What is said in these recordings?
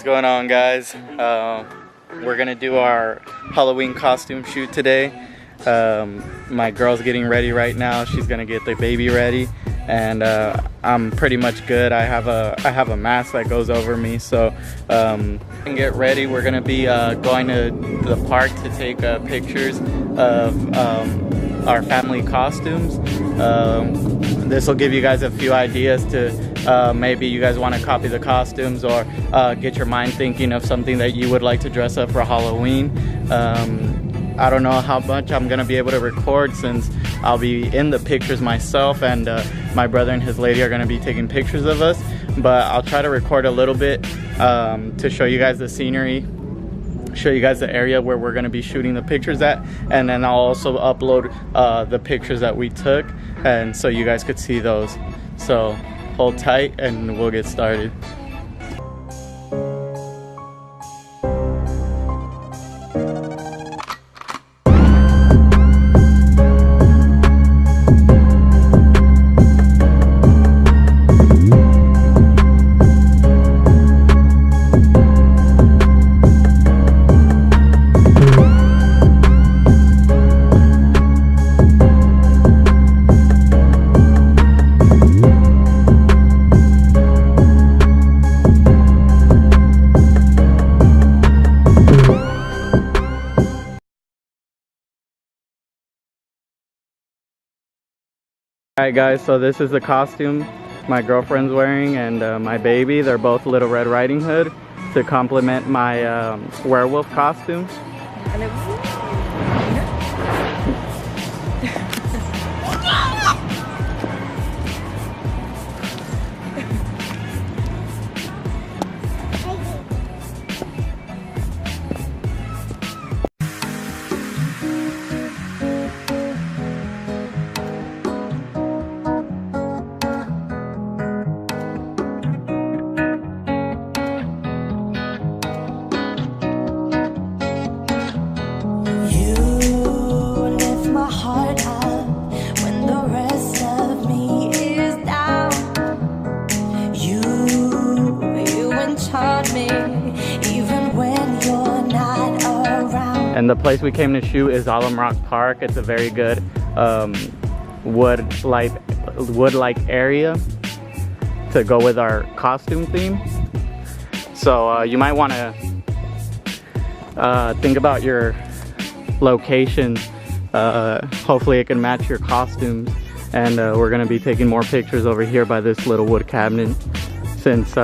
What's going on, guys? We're gonna do our Halloween costume shoot today. My girl's getting ready right now. She's gonna get the baby ready, and I'm pretty much good. I have a mask that goes over me, so and get ready. We're gonna be going to the park to take pictures of our family costumes. This will give you guys a few ideas to maybe you guys want to copy the costumes, or get your mind thinking of something that you would like to dress up for Halloween. I don't know how much I'm gonna be able to record, since I'll be in the pictures myself, and my brother and his lady are gonna be taking pictures of us, but I'll try to record a little bit to show you guys the scenery, show you guys the area where we're going to be shooting the pictures at, and then I'll also upload the pictures that we took, and so you guys could see those. So hold tight and we'll get started. Alright guys, so this is the costume my girlfriend's wearing, and my baby. They're both Little Red Riding Hood to complement my werewolf costume. And it And the place we came to shoot is Alum Rock Park. It's a very good wood-like area to go with our costume theme. So you might want to think about your location. Hopefully it can match your costumes. And we're going to be taking more pictures over here by this little wood cabinet, since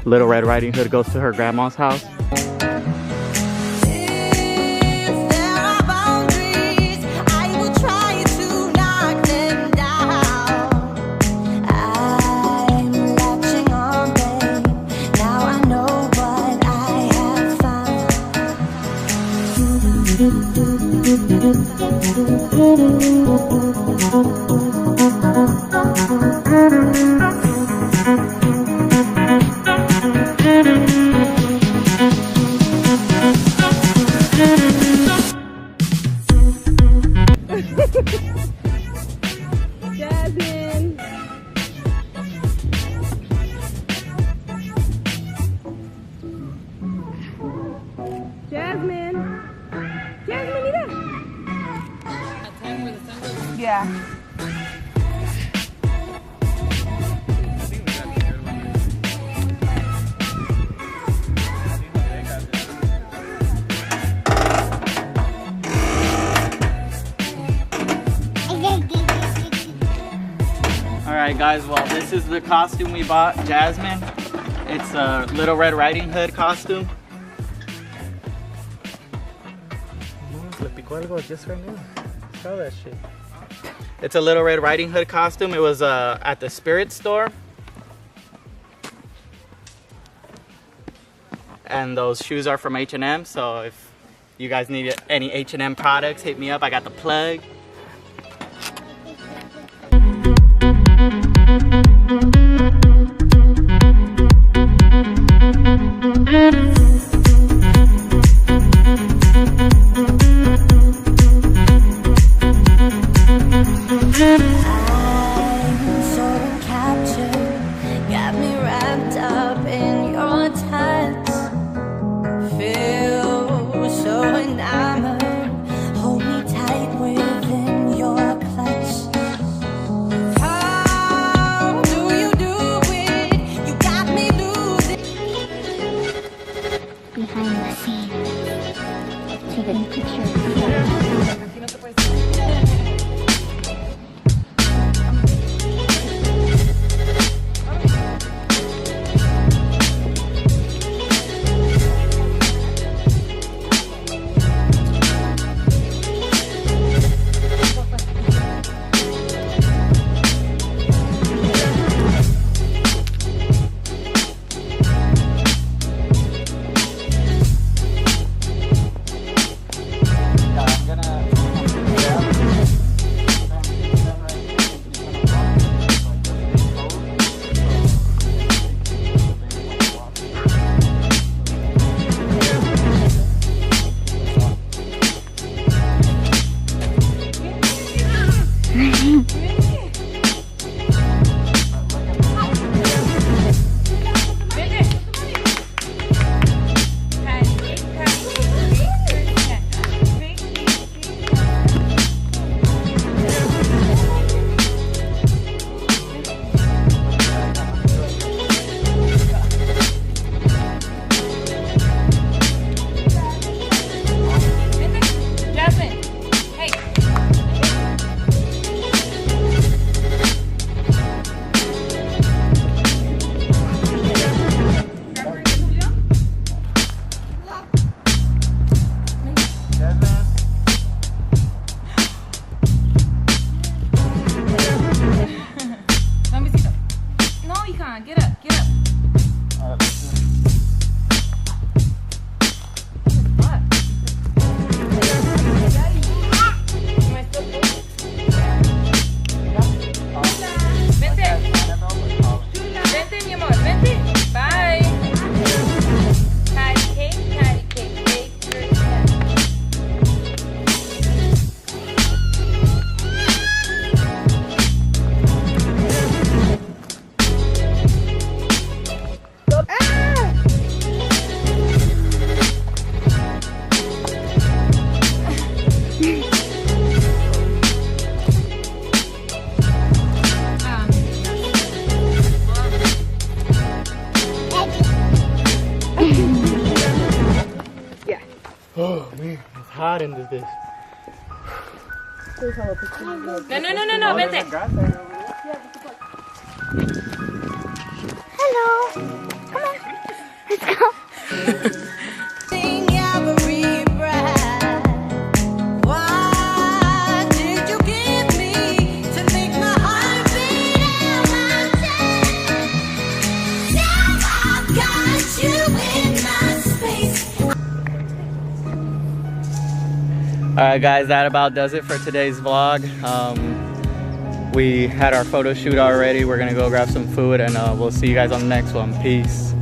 Little Red Riding Hood goes to her grandma's house. Yeah. Alright guys, well this is the costume we bought, Jasmine. It's a Little Red Riding Hood costume. That shit. It's a Little Red Riding Hood costume. It was at the Spirit store. And those shoes are from H&M, so if you guys need any H&M products, hit me up. I got the plug. Got me wrapped up in your touch. take any pictures. Aquí no te puedes. Get up, get up. Vente, mi amor, vente. Bye. Patty cake, bake yourself. Oh man, it's hot in this. No, vente. Hello. Come on. Let's go. Alright guys, that about does it for today's vlog. We had our photo shoot already. We're gonna go grab some food and we'll see you guys on the next one. Peace.